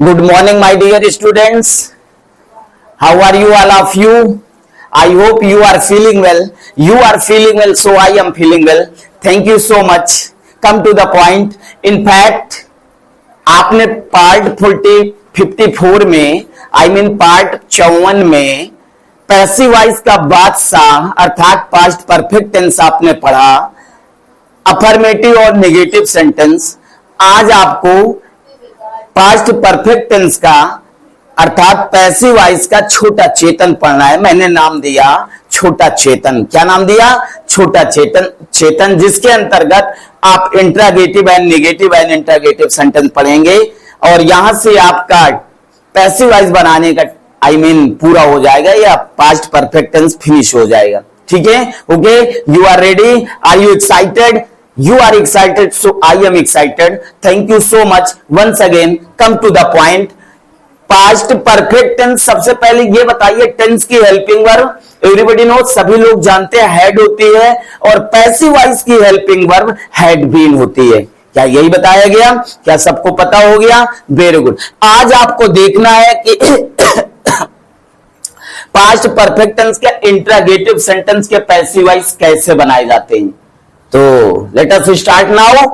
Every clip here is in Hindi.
Good morning, my dear students. How are you, all of you? I hope you are feeling well. You are feeling well, so I am feeling well. Thank you so much. Come to the point. In fact, आपने पार्ट 54 में पार्ट 54 में पैसिव वॉइस का बादशाह अर्थात पास्ट परफेक्ट टेंस आपने पढ़ा, अफर्मेटिव और नेगेटिव सेंटेंस। आज आपको पास्ट परफेक्ट टेंस का अर्थात पैसिव वॉइस का छोटा चेतन पढ़ना है। मैंने नाम दिया छोटा चेतन। क्या नाम दिया? छोटा चेतन, जिसके अंतर्गत आप interrogative and negative and interrogative sentence पढ़ेंगे और यहां से आपका पैसिव वॉइस बनाने का पूरा हो जाएगा या पास्ट परफेक्ट टेंस फिनिश हो जाएगा। ठीक है? Okay, you are ready? Are you excited? You are excited, so I am excited. Thank you so much. Once again, come to the point. Past perfect tense, सबसे पहले ये बताइए टेंस की हेल्पिंग वर्ब एवरीबॉडी नो, सभी लोग जानते हैं हेड होती है और पैसिव वॉइस की हेल्पिंग वर्ब हैड बीन होती है। क्या यही बताया गया? क्या सबको पता हो गया? Very good. आज आपको देखना है कि पास्ट परफेक्ट टेंस के इंट्रागेटिव सेंटेंस के पैसिव वॉइस कैसे बनाए जाते हैं। तो let us start now.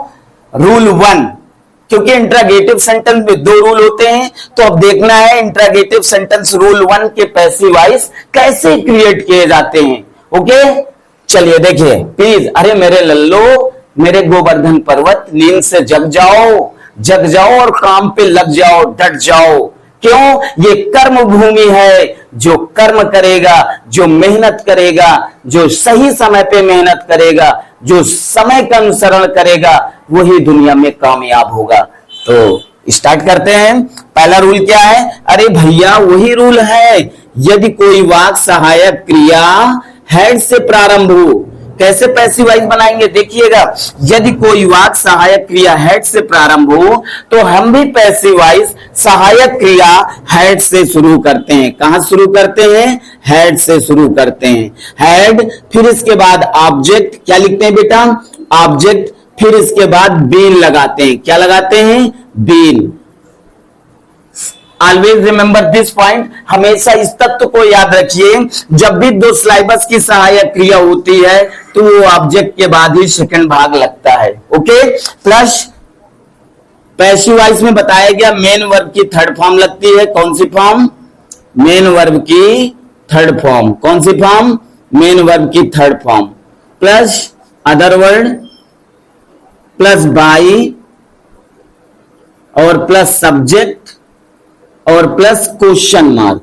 Rule 1, क्योंकि इंट्रागेटिव सेंटेंस में 2 रूल होते हैं, तो अब देखना है इंट्रागेटिव सेंटेंस रूल 1 के पैसिव वॉइस कैसे क्रिएट किए जाते हैं। ओके, चलिए देखिए प्लीज। अरे मेरे लल्लो, मेरे गोवर्धन पर्वत, नींद से जग जाओ और काम पे लग जाओ, डट जाओ। क्यों? ये कर्म भूमि है। जो कर्म करेगा, जो मेहनत करेगा, जो सही समय पे मेहनत करेगा, जो समय का अनुसरण करेगा, वही दुनिया में कामयाब होगा। तो स्टार्ट करते हैं। पहला रूल क्या है? अरे भैया वही रूल है, यदि कोई वाक् सहायक क्रिया हेड से प्रारंभ हो। कैसे पैसिव वॉइस बनाएंगे देखिएगा। यदि कोई वाक् सहायक क्रिया हेड से प्रारंभ हो तो हम भी पैसिव वॉइस सहायक क्रिया हेड से शुरू करते हैं। कहां शुरू करते हैं? हेड से शुरू करते हैं। हेड, फिर इसके बाद ऑब्जेक्ट। क्या लिखते हैं बेटा? ऑब्जेक्ट। फिर इसके बाद बीन लगाते हैं। क्या लगाते हैं? Been. Always remember this point. हमेशा इस तत्व को याद रखिए, जब भी 2 सिलेबस की सहायक क्रिया होती है तो वो ऑब्जेक्ट के बाद ही सेकंड भाग लगता है। ओके, प्लस पैसिव वॉइस में बताया गया मेन वर्ब की थर्ड फॉर्म लगती है। कौन सी फॉर्म? मेन वर्ब की थर्ड फॉर्म। कौन सी फॉर्म? मेन वर्ब की third form. Plus other word, plus by और प्लस सब्जेक्ट और प्लस क्वेश्चन मार्क।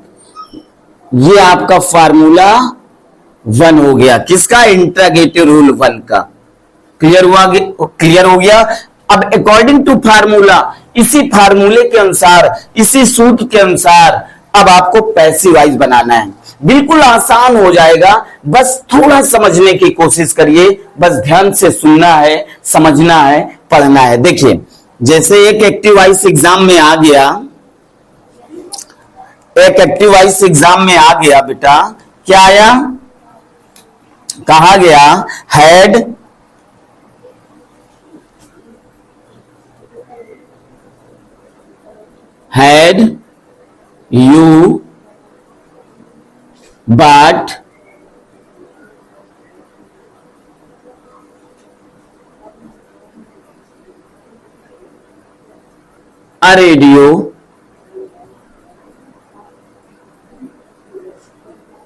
ये आपका फार्मूला 1 हो गया। किसका? इंट्रागेटिव रूल 1 का। क्लियर हुआ? क्लियर हो गया। अब अकॉर्डिंग टू फार्मूला, इसी फार्मूले के अनुसार, इसी सूत्र के अनुसार अब आपको पैसिव वॉइस बनाना है। बिल्कुल आसान हो जाएगा, बस थोड़ा समझने की कोशिश करिए। बस ध्यान से सुनना है, समझना है, पढ़ना है। देखिए, जैसे एक एक्टिव वॉइस एग्जाम में आ गया, एक एक्टिव वॉइस एग्जाम में आ गया बेटा। क्या आया? कहा गया had you but a radio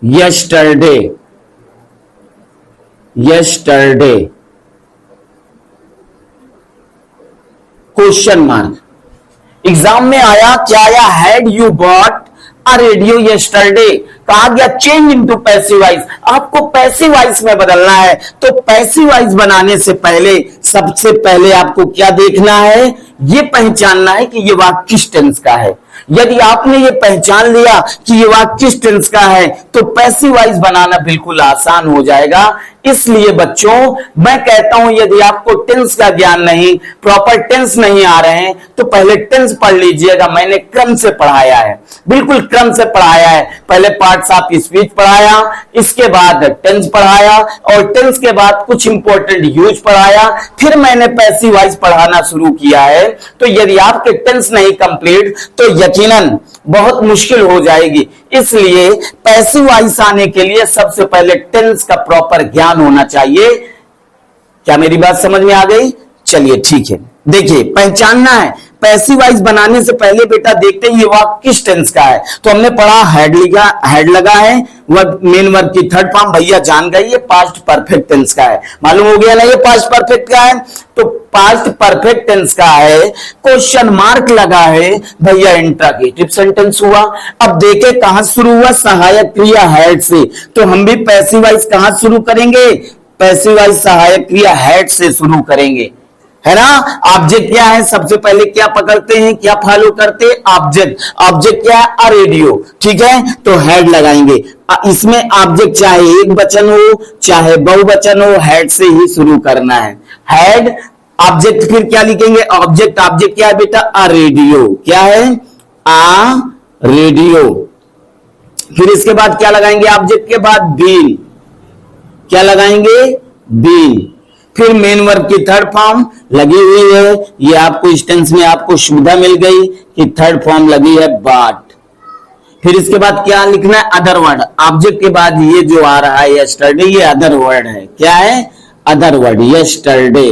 yesterday question mark. Exam में आया, क्या आया? Had you bought a radio yesterday। कहा गया चेंज इनटू पैसिव वॉइस। आपको पैसिव वॉइस में बदलना है, तो पैसिव वॉइस बनाने से पहले सबसे पहले आपको क्या देखना है? ये पहचानना है कि ये वाक्य किस टेंस का है। यदि आपने ये पहचान लिया कि ये वाक्य किस टेंस का है तो पैसिव वॉइस बनाना बिल्कुल आसान हो जाएगा। इसलिए बच्चों मैं कहता हूं, यदि आपको टेंस का ज्ञान नहीं, प्रॉपर टेंस नहीं आ रहे हैं, तो पहले टेंस पढ़ लीजिएगा। मैंने क्रम से पढ़ाया है, बिल्कुल क्रम से पढ़ाया है। पहले पार्ट्स ऑफ स्पीच पढ़ाया, इसके बाद टेंस पढ़ाया और टेंस के बाद कुछ इंपॉर्टेंट यूज पढ़ाया, फिर मैंने पैसिव वॉइस पढ़ाना शुरू किया है। तो यदि आपके टेंस नहीं कंप्लीट तो यकीनन बहुत मुश्किल हो जाएगी। इसलिए पैसिव वॉइस आने के लिए सबसे पहले टेंस का प्रॉपर ज्ञान होना चाहिए। क्या मेरी बात समझ में आ गई? चलिए ठीक है, देखिए पहचानना है। पैसिव वॉइस बनाने से पहले बेटा देखते हैं ये वाक्य किस टेंस का है। तो हमने पढ़ा हेड लिखा, हेड लगा है, वर्ब मेन वर्ब की थर्ड फॉर्म भैया जान गए, ये पास्ट परफेक्ट टेंस का है। मालूम हो गया ना ये पास्ट परफेक्ट का है। तो पास्ट परफेक्ट टेंस का है, क्वेश्चन मार्क लगा है भैया, इंट्रोगेटिव सेंटेंस हुआ। अब देखे कहां शुरू हुआ, सहायक क्रिया हेड से। तो हम भी पैसिव वॉइस कहां शुरू करेंगे, पैसिव वॉइस सहायक क्रिया हेड से शुरू करेंगे, है ना। ऑब्जेक्ट क्या है, सबसे पहले क्या पकड़ते हैं, क्या फॉलो करते हैं, ऑब्जेक्ट। ऑब्जेक्ट क्या है, अ रेडियो, ठीक है। तो हेड लगाएंगे। इसमें ऑब्जेक्ट चाहे एक वचन हो चाहे बहुवचन हो, हेड से ही शुरू करना है। हेड ऑब्जेक्ट, फिर क्या लिखेंगे, ऑब्जेक्ट। ऑब्जेक्ट क्या है बेटा, अ रेडियो। क्या है, अ रेडियो। फिर इसके बाद क्या लगाएंगे, ऑब्जेक्ट के बाद बीन। क्या लगाएंगे, बीन। फिर मेन वर्ब की थर्ड फॉर्म लगी हुई है। ये आपको इस टेंस में आपको सुविधा मिल गई कि थर्ड फॉर्म लगी है बाट। फिर इसके बाद क्या लिखना है, अदर वर्ड। ऑब्जेक्ट के बाद ये जो आ रहा है यस्टरडे, ये अदर वर्ड है। क्या है, अदर वर्ड, यस्टरडे।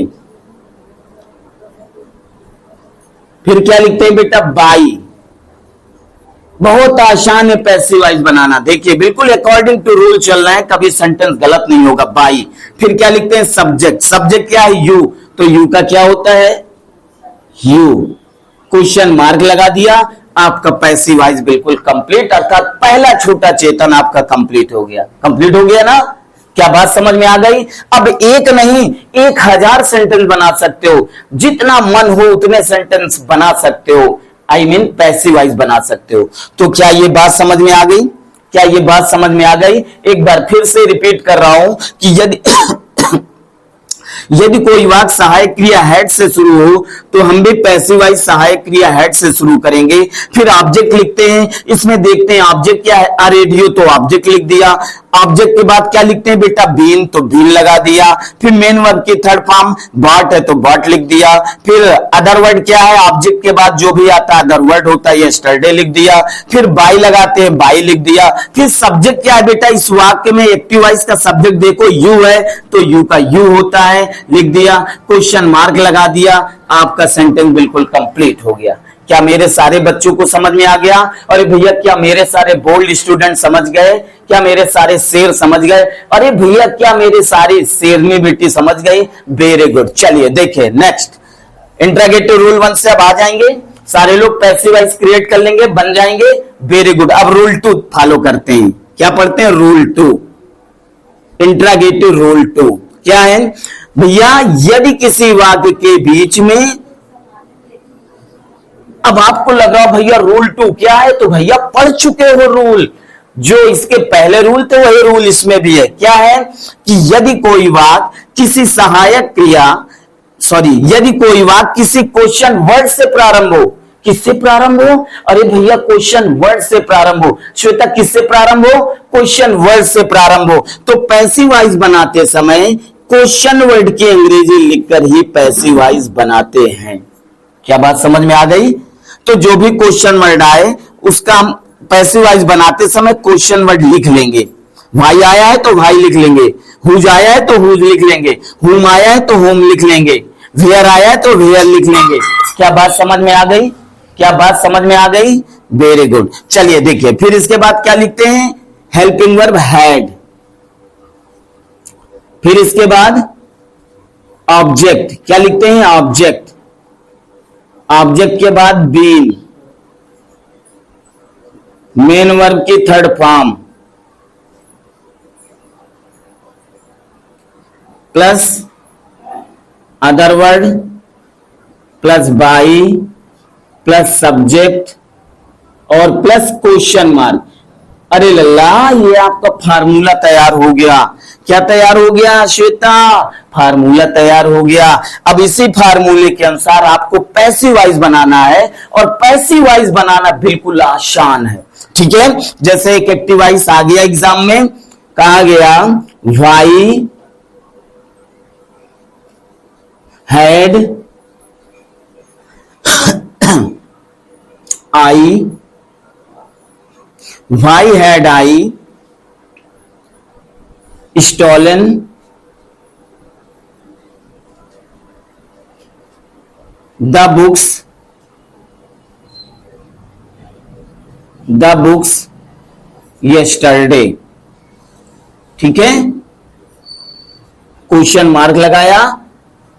फिर क्या लिखते हैं बेटा, बाई। बहुत आसान है पैसिव वॉइस बनाना। देखिए बिल्कुल अकॉर्डिंग टू रूल चल रहा है, कभी सेंटेंस गलत नहीं होगा, बाई। फिर क्या लिखते हैं, सब्जेक्ट। सब्जेक्ट क्या है, यू। तो यू का क्या होता है, यू। क्वेश्चन मार्क लगा दिया, आपका पैसिव वॉइस बिल्कुल कंप्लीट, अर्थात पहला छोटा चेतन आपका कंप्लीट हो गया। कंप्लीट हो गया ना, क्या बात समझ में आ गई। अब एक नहीं 1000 सेंटेंस बना सकते हो, जितना मन हो उतने सेंटेंस बना सकते हो। आई मीन पैसिव वॉइस बना सकते हो। तो क्या ये बात समझ में आ गई, क्या ये बात समझ में आ गई। एक बार फिर से रिपीट कर रहा हूं कि यदि यदि कोई वाक्य सहायक क्रिया हेड से शुरू हो तो हम भी पैसिव वॉइस सहायक क्रिया हेड से शुरू करेंगे। फिर ऑब्जेक्ट लिखते हैं, इसमें देखते हैं ऑब्जेक्ट क्या है, अ रेडियो। तो ऑब्जेक्ट लिख दिया। ऑब्जेक्ट के बाद क्या लिखते हैं बेटा, बीन। तो बीन लगा दिया। फिर मेन वर्ब की थर्ड फॉर्म बॉट है तो बॉट लिख दिया। फिर अदर वर्ड क्या है, ऑब्जेक्ट के बाद जो भी आता है अदर वर्ड होता है, यस्टरडे लिख दिया। फिर बाई लगाते हैं, बाई लिख दिया। फिर सब्जेक्ट क्या है बेटा, इस वाक्य में एक्टिव वॉइस का सब्जेक्ट देखो यू है तो यू का यू होता है, लिख दिया। क्वेश्चन मार्क लगा दिया, आपका सेंटेंस बिल्कुल कंप्लीट हो गया। क्या मेरे सारे बच्चों को समझ में आ गया? अरे भैया क्या मेरे सारे बोल्ड स्टूडेंट समझ गए? क्या मेरे सारे शेर समझ गए? अरे भैया क्या मेरे सारी शेरनी बेटी समझ गई? Very good. चलिए देखिए नेक्स्ट इंट्रोगेटिव रूल 1 से अब आ जाएंगे सारे लोग, पैसिव वॉइस क्रिएट कर लेंगे, बन जाएंगे। Very good. अब रूल 2 फॉलो करते हैं। क्या पढ़ते हैं, रूल 2, इंट्रोगेटिव रूल 2 क्या है भैया, यदि किसी वाक्य के बीच में, अब आपको लगा भैया रूल 2 क्या है, तो भैया पढ़ चुके हो रूल, जो इसके पहले रूल थे वही रूल इसमें भी है। क्या है कि यदि कोई वाक्य किसी सहायक क्रिया, यदि कोई वाक्य किसी क्वेश्चन वर्ड से प्रारंभ हो, किससे प्रारंभ हो, अरे भैया क्वेश्चन वर्ड से प्रारंभ हो। श्वेता किससे प्रारंभ हो, क्वेश्चन वर्ड से प्रारंभ हो। तो पैसिव वॉइस बनाते समय क्वेश्चन वर्ड की अंग्रेजी लिखकर ही पैसिव वॉइस बनाते हैं। क्या बात समझ में आ गई? तो जो भी क्वेश्चन वर्ड आए उसका हम पैसिव वॉइस बनाते समय क्वेश्चन वर्ड लिख लेंगे। भाई आया है तो भाई लिख लेंगे, हुज आया है तो हुज लिख लेंगे, हुम आया है तो होम लिख लेंगे, वेयर आया है तो वेयर लिख लेंगे। क्या बात समझ में आ गई? क्या बात समझ में आ गई? Very good. चलिए देखिए फिर इसके बाद क्या लिखते हैं, हेल्पिंग वर्ब हैड। फिर इसके बाद ऑब्जेक्ट, क्या लिखते हैं, ऑब्जेक्ट। ऑब्जेक्ट के बाद बीन, मेन वर्ब की third form plus other word plus by plus subject और प्लस क्वेश्चन मार्क। अरे लल्ला ये आपका फार्मूला तैयार हो गया। क्या तैयार हो गया श्वेता? फार्मूला तैयार हो गया। अब इसी फार्मूले के अनुसार आपको पैसिव वॉइस बनाना है और पैसिव वॉइस बनाना बिल्कुल आसान है। ठीक है, जैसे एक एक्टिव वॉइस आ गया एग्जाम में, कहा गया why had I, why had I stolen the books yesterday? ठीक है, क्वेश्चन मार्क लगाया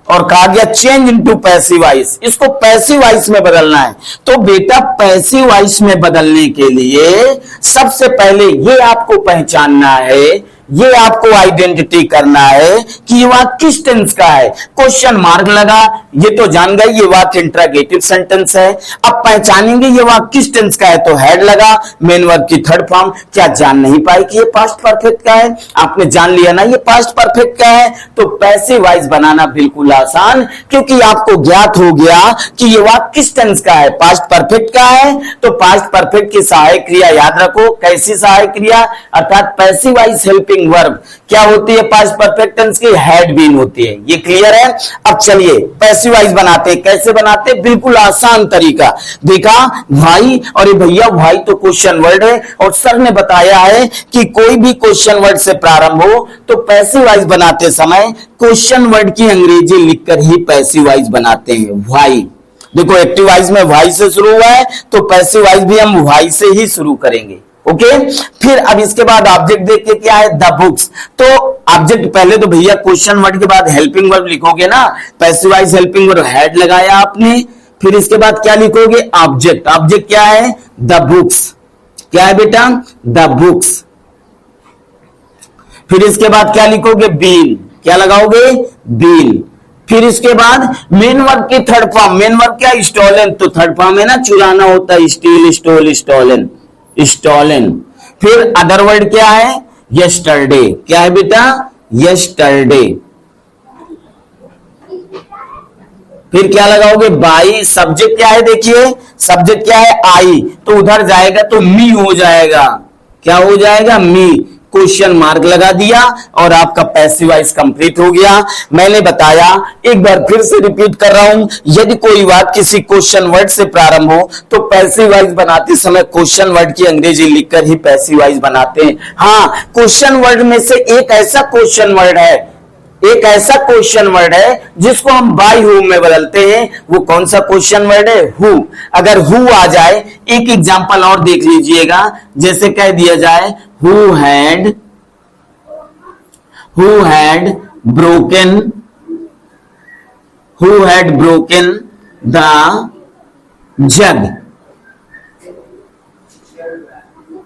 और कहा गया चेंज इनटू पैसिव वॉइस, इसको पैसिव वॉइस में बदलना है। तो बेटा पैसिव वॉइस में बदलने के लिए सबसे पहले ये आपको पहचानना है, ये आपको आइडेंटिटी करना है कि ये वाक्य किस टेंस का है। क्वेश्चन मार्क लगा, ये तो जान गए ये वाक्य इंट्रोगेटिव सेंटेंस है। अब पहचानेंगे ये वाक्य किस टेंस का है, तो हेड लगा, मेन वर्ब की थर्ड फॉर्म। क्या जान नहीं पाए कि ये पास्ट परफेक्ट का है? आपने जान लिया ना ये पास्ट परफेक्ट का है। तो पैसिव वॉइस बनाना बिल्कुल आसान, क्योंकि आपको ज्ञात हो गया कि ये वाक्य किस टेंस का है, पास्ट परफेक्ट का है। तो पास्ट परफेक्ट की सहायक क्रिया याद रखो, कैसी सहायक क्रिया, अर्थात पैसिव वॉइस हेल्पिंग वर्ब क्या होती है पास्ट परफेक्ट टेंस की, हैड बीन होती है। ये क्लियर है? अब चलिए पैसिव वॉइस बनाते हैं। कैसे बनाते हैं? बिल्कुल आसान तरीका। देखा भाई, और ये भैया भाई तो क्वेश्चन वर्ड है, और सर ने बताया है कि कोई भी क्वेश्चन वर्ड से प्रारंभ हो तो पैसिव वॉइस बनाते समय क्वेश्चन वर्ड की अंग्रेजी लिखकर ही पैसिव वॉइस बनाते हैं। भाई देखो, एक्टिव वॉइस में वाई से शुरू हुआ है, तो पैसिव वॉइस भी हम वाई से ही शुरू करेंगे। ओके, फिर अब इसके बाद ऑब्जेक्ट देखिए क्या है, द बुक्स। तो ऑब्जेक्ट पहले तो भैया क्वेश्चन वर्ड के बाद हेल्पिंग वर्ब लिखोगे ना, passive voice helping verb head लगाया आपने, फिर इसके बाद क्या लिखोगे, ऑब्जेक्ट। ऑब्जेक्ट क्या है, द बुक्स। क्या है बेटा, द बुक्स। फिर इसके बाद क्या लिखोगे, बीन। क्या लगाओगे, बीन। फिर इसके बाद मेन वर्ब की थर्ड फॉर्म, मेन वर्ब क्या, स्टोलन। तो थर्ड फॉर्म है ना, चुराना होता है, स्टील, स्टोल, स्टोलन, स्टोलन। फिर अदर वर्ड क्या है, यस्टरडे। क्या है बेटा, यस्टरडे। फिर क्या लगाओगे, बाई। सब्जेक्ट क्या है, देखिए सब्जेक्ट क्या है, आई, तो उधर जाएगा तो मी हो जाएगा। क्या हो जाएगा, मी। क्वेश्चन मार्क लगा दिया और आपका पैसिव वॉइस कंप्लीट हो गया। मैंने बताया, एक बार फिर से रिपीट कर रहा हूं, यदि कोई वाक्य किसी क्वेश्चन वर्ड से प्रारंभ हो तो पैसिव वॉइस बनाते समय क्वेश्चन वर्ड की अंग्रेजी लिखकर ही पैसिव वॉइस बनाते हैं। हाँ, क्वेश्चन वर्ड में से एक ऐसा क्वेश्चन वर्ड है, एक ऐसा क्वेश्चन वर्ड है जिसको हम बाय हूम में बदलते हैं। वो कौन सा क्वेश्चन वर्ड है, हु। अगर हु आ जाए, एक एग्जांपल और देख लीजिएगा, जैसे कह दिया जाए who had broken the jug.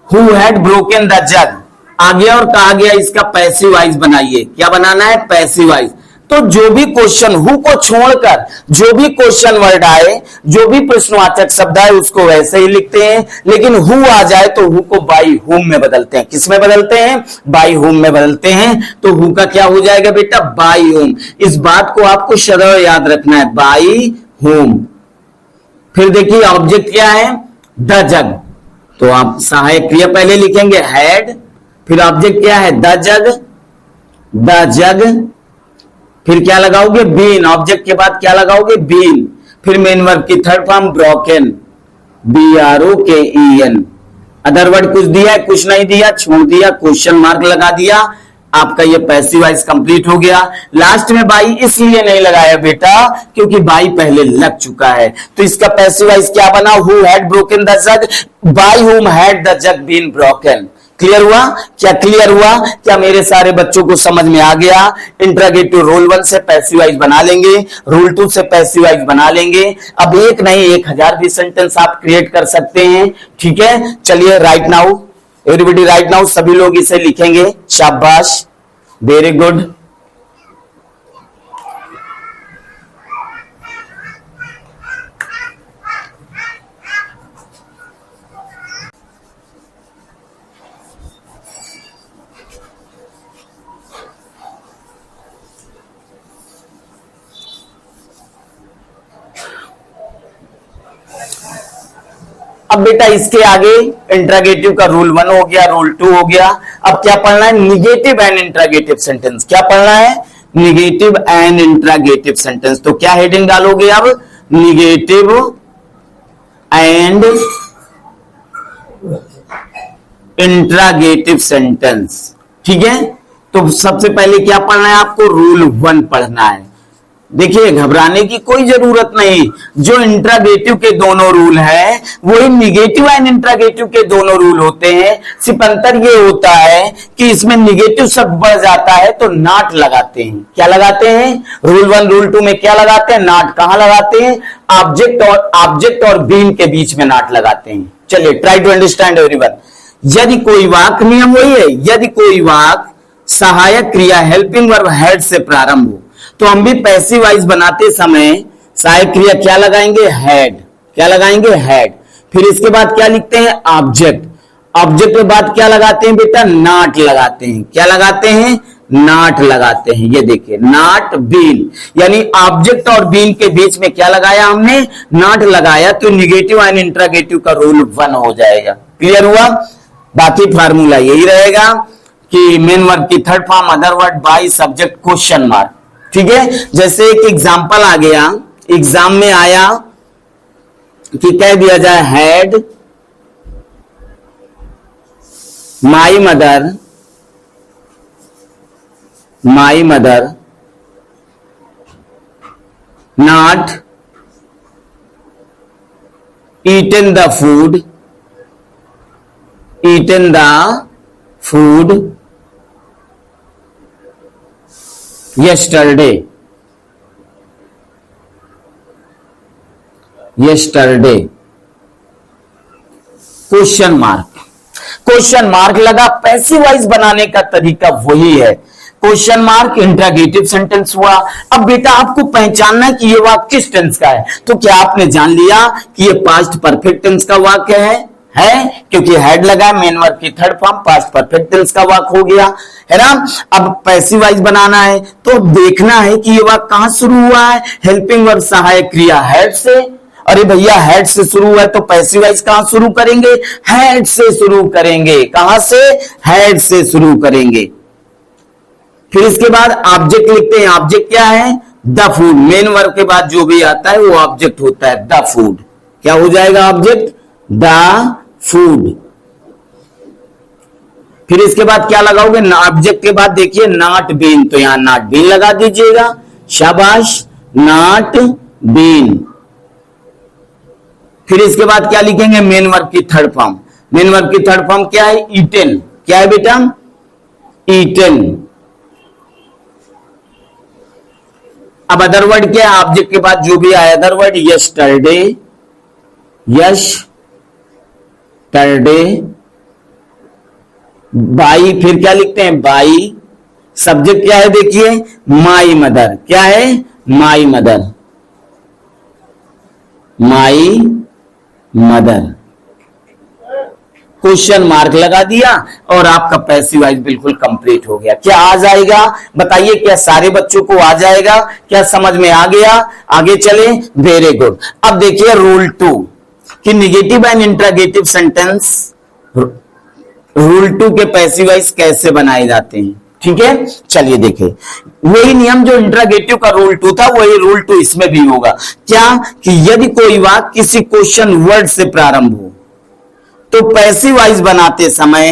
Who had broken the jug आ गया और कहा गया इसका पैसिव वॉइस बनाइए। क्या बनाना है, पैसिव वॉइस। तो जो भी क्वेश्चन हु को छोड़कर जो भी क्वेश्चन वर्ड आए, जो भी प्रश्नवाचक शब्द आए, उसको वैसे ही लिखते हैं। लेकिन हु आ जाए तो हु को बाई हुम में बदलते हैं। किस में बदलते हैं, बाई हुम में बदलते हैं। तो हु का क्या हो जाएगा बेटा, बाई हुम। इस बात को आपको सदैव याद रखना है, बाई हुम। फिर देखिए ऑब्जेक्ट क्या है, द जग। तो आप सहायक क्रिया पहले लिखेंगे हैड, फिर ऑब्जेक्ट क्या है, द जग। फिर क्या लगाओगे, बीन। ऑब्जेक्ट के बाद क्या लगाओगे, बीन। फिर मेन वर्ब की third form broken, BROKEN। Other word कुछ दिया है, कुछ नहीं दिया, छोड़ दिया, क्वेश्चन मार्क लगा दिया, आपका ये पैसिव वॉइस कंप्लीट हो गया। लास्ट में बाई इसलिए नहीं लगाया बेटा क्योंकि बाई पहले लग चुका है। तो इसका पैसिव वॉइस क्या बना, who had broken the jug, by whom had the jug been broken. Clear हुआ? क्या क्लियर हुआ? क्या मेरे सारे बच्चों को समझ में आ गया? इंट्रोगेटिव रोल 1 से पैसिव वॉइस बना लेंगे, रोल 2 से पैसिव वॉइस बना लेंगे। अब एक नहीं 1000 भी सेंटेंस आप क्रिएट कर सकते हैं। ठीक है, चलिए right now, everybody right now, सभी लोग इसे लिखेंगे। शाबाश, वेरी गुड। अब बेटा इसके आगे इंट्रोगेटिव का रूल 1 हो गया, रूल 2 हो गया। अब क्या पढ़ना है, निगेटिव एंड इंट्रोगेटिव सेंटेंस। क्या पढ़ना है, निगेटिव एंड इंट्रोगेटिव सेंटेंस। तो क्या हेडिंग डालोगे अब, निगेटिव एंड इंट्रागेटिव सेंटेंस। ठीक है, तो सबसे पहले क्या पढ़ना है आपको? रूल 1 पढ़ना है। देखिए घबराने की कोई जरूरत नहीं, जो इंट्रागेटिव के दोनों रूल है वही निगेटिव एंड इंट्रागेटिव के दोनों रूल होते हैं। सिर्फ अंतर ये होता है कि इसमें निगेटिव शब्द बढ़ जाता है तो नॉट लगाते हैं। क्या लगाते हैं? रूल 1 रूल 2 में क्या लगाते हैं? नॉट। कहां लगाते हैं? ऑब्जेक्ट और बीन के बीच में नॉट लगाते हैं। चलिए ट्राई टू अंडरस्टैंड एवरीवन। यदि कोई वाक्य, नियम वही है, यदि कोई वाक्य सहायक क्रिया हेल्पिंग वर्ब हैड से प्रारंभ हो तो हम भी पैसिव वॉइस बनाते समय सहायक क्रिया क्या लगाएंगे? हैड। क्या लगाएंगे? हैड। फिर इसके बाद क्या लिखते हैं? ऑब्जेक्ट। ऑब्जेक्ट के बाद क्या लगाते हैं बेटा? नॉट लगाते हैं। क्या लगाते हैं? नॉट लगाते हैं। ये देखिए नॉट बीन, यानी ऑब्जेक्ट और बीन के बीच में क्या लगाया हमने? नॉट लगाया, तो निगेटिव एंड इंट्रागेटिव का रूल 1 हो जाएगा। क्लियर हुआ? बाकी फार्मूला यही रहेगा कि मेन वर्ब की third form, other word, by, subject, question mark. ठीक है, जैसे एक एग्जाम्पल आ गया, एग्जाम में आया कि कह दिया जाए had my mother not eaten the food yesterday question mark लगा। पैसिव वॉइस बनाने का तरीका वही है। क्वेश्चन मार्क इंट्रागेटिव सेंटेंस हुआ। अब बेटा आपको पहचानना है कि ये वाक्य किस टेंस का है, तो क्या आपने जान लिया कि ये पास्ट परफेक्ट टेंस का वाक्य है क्योंकि हेड लगा, मेन वर्ब की third form, past perfect tense का वाक्य हो गया, है ना। अब पैसिव वॉइस बनाना है तो देखना है कि ये वाक्य कहां शुरू हुआ है? हेल्पिंग वर्ब सहायक क्रिया हैड से। अरे भैया हैड से शुरू हुआ है तो पैसिव वॉइस कहां शुरू करेंगे? हैड से शुरू करेंगे। कहां से? हैड से शुरू करेंगे। फिर इसके बाद ऑब्जेक्ट लिखते हैं। ऑब्जेक्ट क्या है? The food. मेन वर्ब के बाद जो भी आता है वो ऑब्जेक्ट होता है, द फूड। क्या हो जाएगा ऑब्जेक्ट? The food. फिर इसके बाद क्या लगाओगे? ऑब्जेक्ट के बाद देखिए नॉट बीन, तो यहां नॉट बीन लगा दीजिएगा। शाबाश, नॉट बीन। फिर इसके बाद क्या लिखेंगे? मेन वर्ब की थर्ड फॉर्म। मेन वर्ब की थर्ड फॉर्म क्या है? ईटन। क्या है बेटा? ईटन। अब अदर वर्ड क्या है? ऑब्जेक्ट के बाद जो भी आया अदर वर्ड, यस्टरडे, बाई। फिर क्या लिखते हैं? बाई। सब्जेक्ट क्या है? देखिए माई मदर। क्या है? My mother. क्वेश्चन मार्क लगा दिया और आपका पैसिव वॉइस बिल्कुल कंप्लीट हो गया। क्या आ जाएगा? बताइए, क्या सारे बच्चों को आ जाएगा? क्या समझ में आ गया? आगे चले। Very good. अब देखिए रूल 2 कि negative and interrogative sentence, rule 2 के पैसिव वॉइस कैसे बनाए जाते हैं। ठीक है, चलिए देखें। वही नियम जो इंट्रागेटिव का रूल 2 था वही रूल 2 इसमें भी होगा। क्या? कि यदि कोई वाक्य किसी क्वेश्चन वर्ड से प्रारंभ हो तो पैसिव वॉइस बनाते समय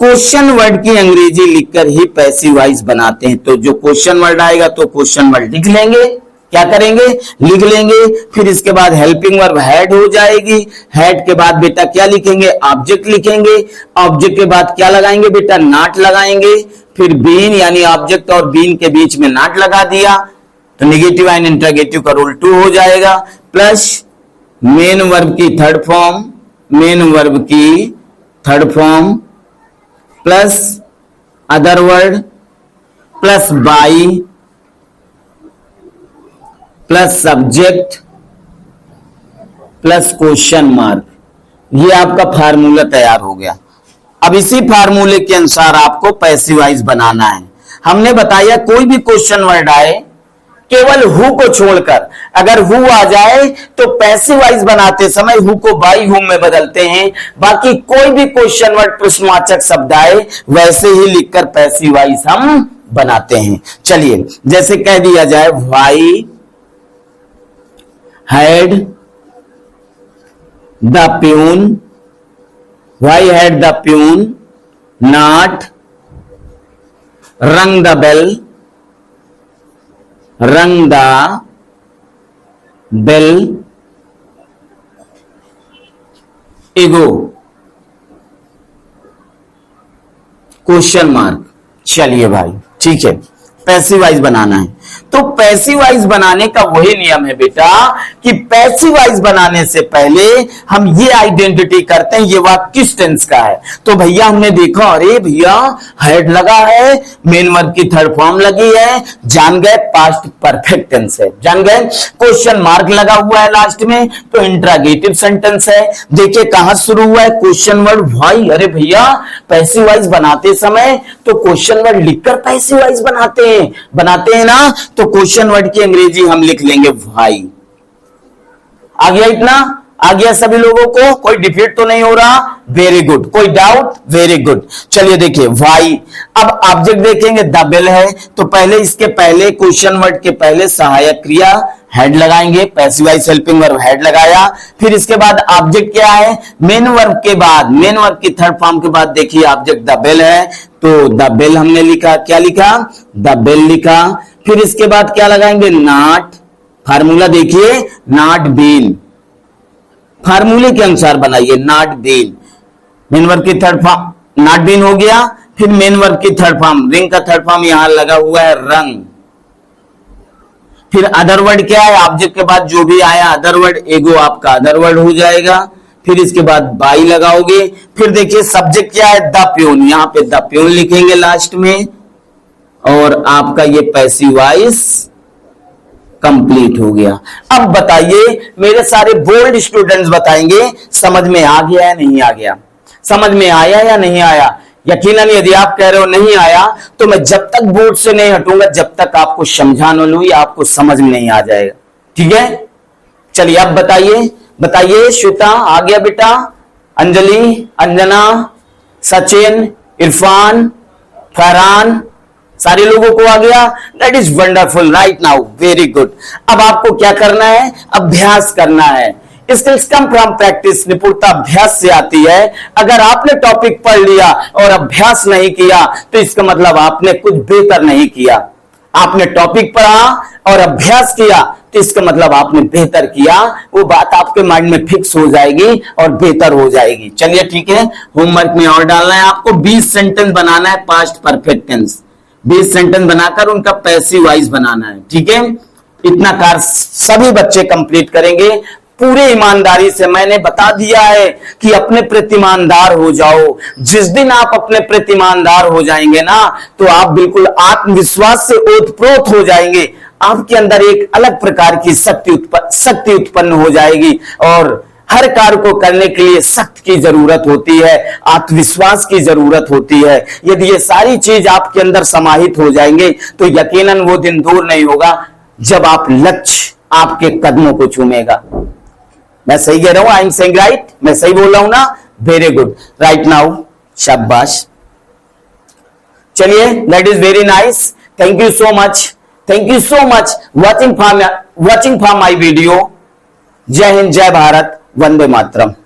क्वेश्चन वर्ड की अंग्रेजी लिखकर ही पैसिव वॉइस बनाते हैं। तो जो क्वेश्चन वर्ड आएगा तो क्वेश्चन वर्ड लिख लेंगे। क्या करेंगे? लिख लेंगे। फिर इसके बाद हेल्पिंग वर्ब हैड हो जाएगी। हैड के बाद बेटा क्या लिखेंगे? ऑब्जेक्ट लिखेंगे। ऑब्जेक्ट के बाद क्या लगाएंगे बेटा? नॉट लगाएंगे। फिर बीन, यानी ऑब्जेक्ट और बीन के बीच में नॉट लगा दिया तो निगेटिव एंड इंट्रागेटिव का रूल 2 हो जाएगा। प्लस मेन वर्ब की third form, plus other word, plus by, plus subject, plus question mark. ये आपका फार्मूला तैयार हो गया। अब इसी फार्मूले के अनुसार आपको पैसिव वॉइस बनाना है। हमने बताया कोई भी क्वेश्चन वर्ड आए, केवल हु को छोड़कर, अगर हु आ जाए तो पैसिव वॉइस बनाते समय हु को बाई हुम में बदलते हैं। बाकी कोई भी क्वेश्चन वर्ड प्रश्नवाचक शब्द आए वैसे ही लिखकर पैसिव वॉइस हम बनाते हैं। चलिए, जैसे कह दिया जाए why had the peon, why had the peon not rung the bell, rung the bell ago, question mark. चलिए भाई ठीक है, पैसिव वॉइस बनाना है। तो पैसिव वॉइस बनाने का वही नियम है बेटा कि पैसिव वॉइस बनाने से पहले हम ये आइडेंटिटी करते हैं ये वाक्य किस टेंस का है। तो भैया हमने देखा, अरे भैया हेड लगा है, मेन वर्ब की थर्ड फॉर्म लगी है, जान गए पास्ट परफेक्ट टेंस है, जान गए। क्वेश्चन मार्क लगा हुआ है लास्ट में तो इंट्रागेटिव सेंटेंस है। देखिए कहां शुरू हुआ है, क्वेश्चन वर्ड व्हाई। अरे भैया पैसिव वॉइस बनाते समय तो क्वेश्चन वर्ड लिखकर पैसिव वॉइस बनाते हैं ना, तो क्वेश्चन वर्ड की अंग्रेजी हम लिख लेंगे व्हाई। आ गया, इतना आ गया सभी लोगों को, कोई डिफीट तो नहीं हो रहा, वेरी गुड, कोई डाउट, वेरी गुड। चलिए देखिए व्हाई। अब ऑब्जेक्ट देखेंगे द बेल है, तो पहले इसके पहले क्वेश्चन वर्ड के पहले सहायक क्रिया हेड लगाएंगे, passive voice helping verb head लगाया। फिर इसके बाद ऑब्जेक्ट क्या है, मेन वर्ब के बाद, मेन वर्ब की थर्ड फॉर्म के बाद देखिए ऑब्जेक्ट द बेल है, तो द बेल हमने लिखा, क्या लिखा, द बेल लिखा। फिर इसके बाद क्या लगाएंगे, नॉट, फार्मूला देखिए नॉट बीन, फार्मूले के अनुसार बनाइए, नॉट बीन, मेन वर्ब की थर्ड फॉर्म नॉट बीन हो गया। फिर मेन वर्ब की थर्ड फॉर्म, रिंग का थर्ड फॉर्म यहां लगा हुआ है रंग। फिर अदर वर्ड क्या है, ऑब्जेक्ट के बाद जो भी आया अदर वर्ड, एगो आपका अदर वर्ड हो जाएगा। फिर इसके बाद बाई लगाओगे। फिर देखिए सब्जेक्ट क्या है, द प्यून, यहां पे द प्यून लिखेंगे लास्ट में, और आपका ये पैसिव वॉइस कंप्लीट हो गया। अब बताइए मेरे सारे बोल्ड स्टूडेंट्स बताएंगे समझ में आ गया या नहीं आ गया, समझ में आया या नहीं आया। यकीनन यदि आप कह रहे हो नहीं आया तो मैं जब तक बोर्ड से नहीं हटूंगा जब तक आपको समझा न लूं या आपको समझ में नहीं आ जाएगा, ठीक है। चलिए अब बताइए श्वेता आ गया बेटा, अंजलि, अंजना, सचिन, इरफान, फरहान, सारे लोगों को आ गया, that is wonderful, right now, very good. अब आपको क्या करना है, अभ्यास करना है। स्किल्स कम फ्रॉम प्रैक्टिस, निपुणता अभ्यास से आती है। अगर आपने टॉपिक पढ़ लिया और अभ्यास नहीं किया तो इसका मतलब आपने कुछ बेहतर नहीं किया। आपने टॉपिक पढ़ा और अभ्यास किया तो इसका मतलब आपने बेहतर किया, वो बात आपके माइंड में फिक्स हो जाएगी और बेहतर हो जाएगी। चलिए ठीक है, होमवर्क में और डालना है आपको, 20 सेंटेंस बनाना है पास्ट परफेक्ट टेंस, 20 सेंटेंस बनाकर उनका पैसिव वॉइस बनाना है, ठीक है। इतना कार्य सभी बच्चे कंप्लीट करेंगे पूरे ईमानदारी से। मैंने बता दिया है कि अपने प्रति ईमानदार हो जाओ। जिस दिन आप अपने प्रति ईमानदार हो जाएंगे ना तो आप बिल्कुल आत्मविश्वास से ओतप्रोत हो जाएंगे। आपके अंदर एक अलग प्रकार की शक्ति उत्पन्न हो जाएगी और हर कार्य को करने के लिए शक्ति की जरूरत होती है, आत्मविश्वास की जरूरत होती है। यदि ये सारी चीज आपके अंदर समाहित हो जाएंगे तो यकीनन वो दिन दूर नहीं होगा जब आप लक्ष्य आपके कदमों को चूमेगा। मैं सही कह रहा हूं, आई एम सेइंग राइट, मैं सही बोल रहा हूं ना, वेरी गुड, राइट नाउ, शाबाश। चलिए that is very nice, thank you so much watching for my video. जय हिंद, जय भारत, वंदे मातरम।